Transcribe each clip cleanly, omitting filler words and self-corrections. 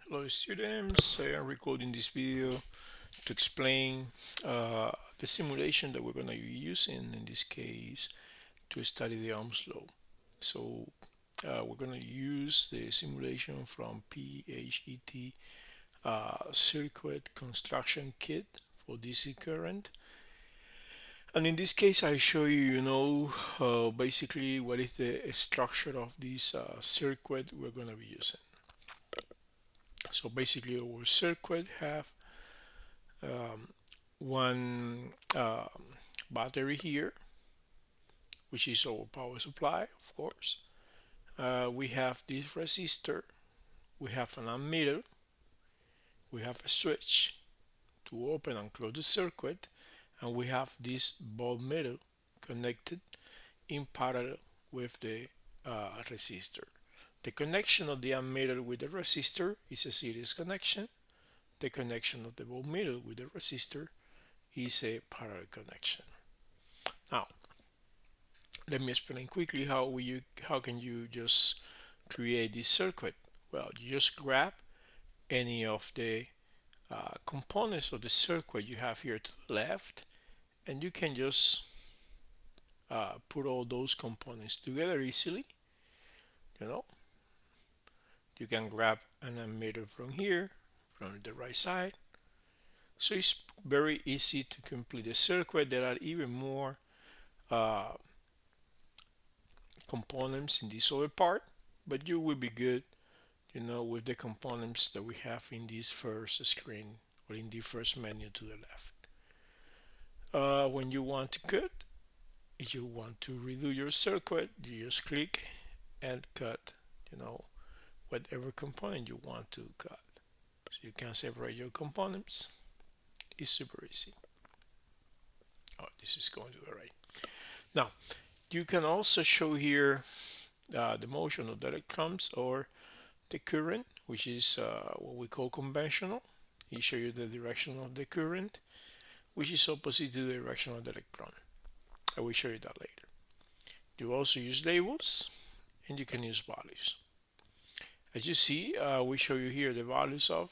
Hello students, I am recording this video to explain the simulation that we're going to be using in this case to study the Ohm's law. So we're going to use the simulation from PheT circuit construction kit for DC current. And in this case, I show basically what is the structure of this circuit we're going to be using. So basically our circuit have one battery here, which is our power supply, of course. We have this resistor, we have an ammeter, we have a switch to open and close the circuit, and we have this voltmeter connected in parallel with the resistor. The connection of the ammeter with the resistor is a series connection. The connection of the voltmeter with the resistor is a parallel connection. Now, let me explain quickly how can you just create this circuit. Well, you just grab any of the components of the circuit you have here to the left, and you can just put all those components together easily. You know, you can grab an ammeter from here, from the right side. So it's very easy to complete the circuit. There are even more uh, components in this other part, but you will be good, with the components that we have in this first screen or in the first menu to the left. When you want to cut, if you want to redo your circuit, you just click and cut, whatever component you want to cut. So you can separate your components. It's super easy. Oh, this is going to the right. Now, you can also show here the motion of the electrons or the current, which is what we call conventional. He show you the direction of the current, which is opposite to the direction of the electron. I will show you that later. You also use labels, and you can use values. As you see, we show you here the values of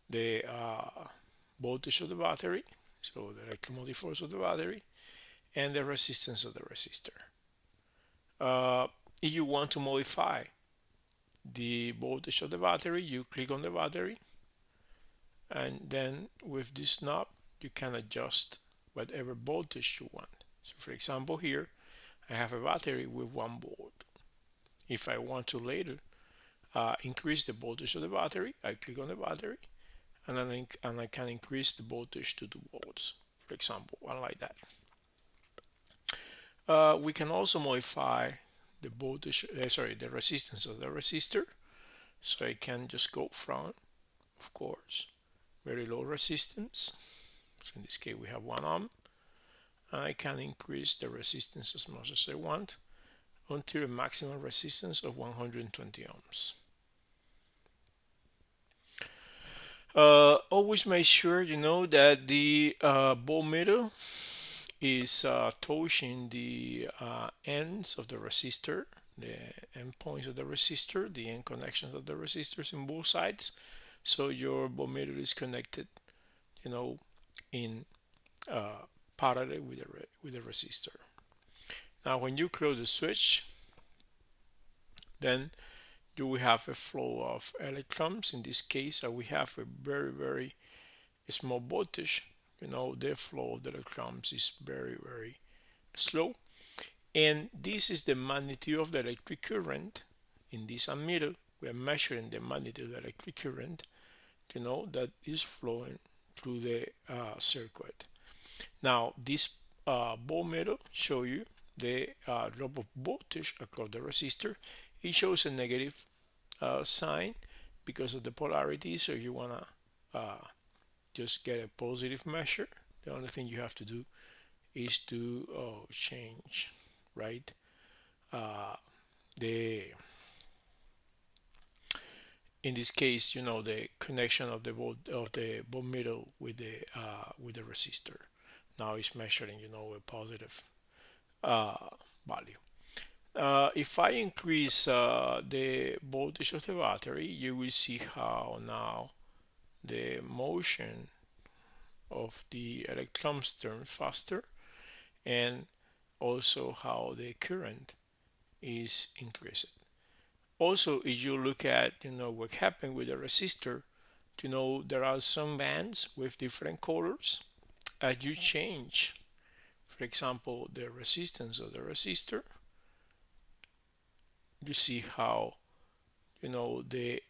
the voltage of the battery, so the electromotive force of the battery, and the resistance of the resistor. If you want to modify the voltage of the battery, you click on the battery, and then with this knob you can adjust whatever voltage you want. So for example, here I have a battery with 1 volt. If I want to later increase the voltage of the battery, I click on the battery, and I can increase the voltage to 2 volts, for example, one like that. We can also modify the voltage, the resistance of the resistor. So I can just go from, of course, very low resistance. So in this case, we have 1 ohm. And I can increase the resistance as much as I want until a maximum resistance of 120 ohms. Always make sure that the voltmeter is touching the ends of the resistor, the end points of the resistor, the end connections of the resistors in both sides. So your voltmeter is connected, in parallel with the resistor. Now, when you close the switch, then you will have a flow of electrons. In this case, we have a very, very small voltage. The flow of the electrons is very, very slow. And this is the magnitude of the electric current. In this ammeter, we are measuring the magnitude of the electric current, that is flowing through the circuit. Now, this voltmeter show you the drop of voltage across the resistor. It shows a negative sign because of the polarity. So you wanna just get a positive measure. The only thing you have to do is to change, right? The In this case, the connection of the voltmeter with the resistor. Now it's measuring, a positive value. If I increase the voltage of the battery, you will see how now the motion of the electrons turn faster, and also how the current is increased. Also, if you look at what happened with the resistor, there are some bands with different colors. As you change, for example, the resistance of the resistor, you see how the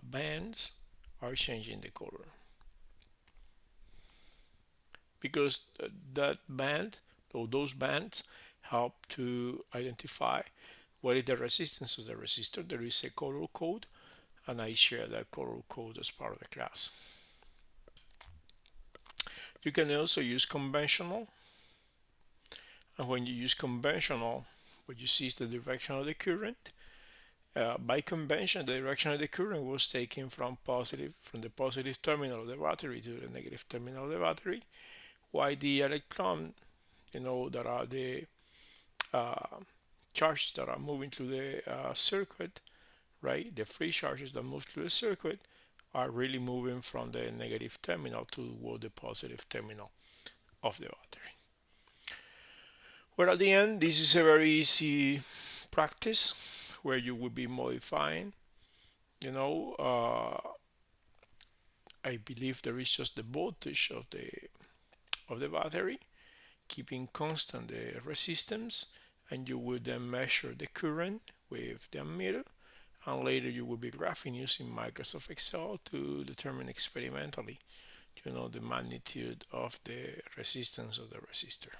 bands are changing the color, because that band or those bands help to identify what is the resistance of the resistor. There is a color code, and I share that color code as part of the class. You can also use conventional, and when you use conventional, what you see is the direction of the current. By convention, the direction of the current was taken from the positive terminal of the battery to the negative terminal of the battery, while the electron, that are the uh, charges that are moving through the circuit, right? The free charges that move through the circuit are really moving from the negative terminal toward the positive terminal of the battery. Well, at the end, this is a very easy practice where you will be modifying. I believe there is just the voltage of the battery, keeping constant the resistance, and you will then measure the current with the ammeter, and later you will be graphing using Microsoft Excel to determine experimentally, the magnitude of the resistance of the resistor.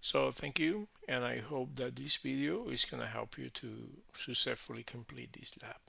So thank you, and I hope that this video is going to help you to successfully complete this lab.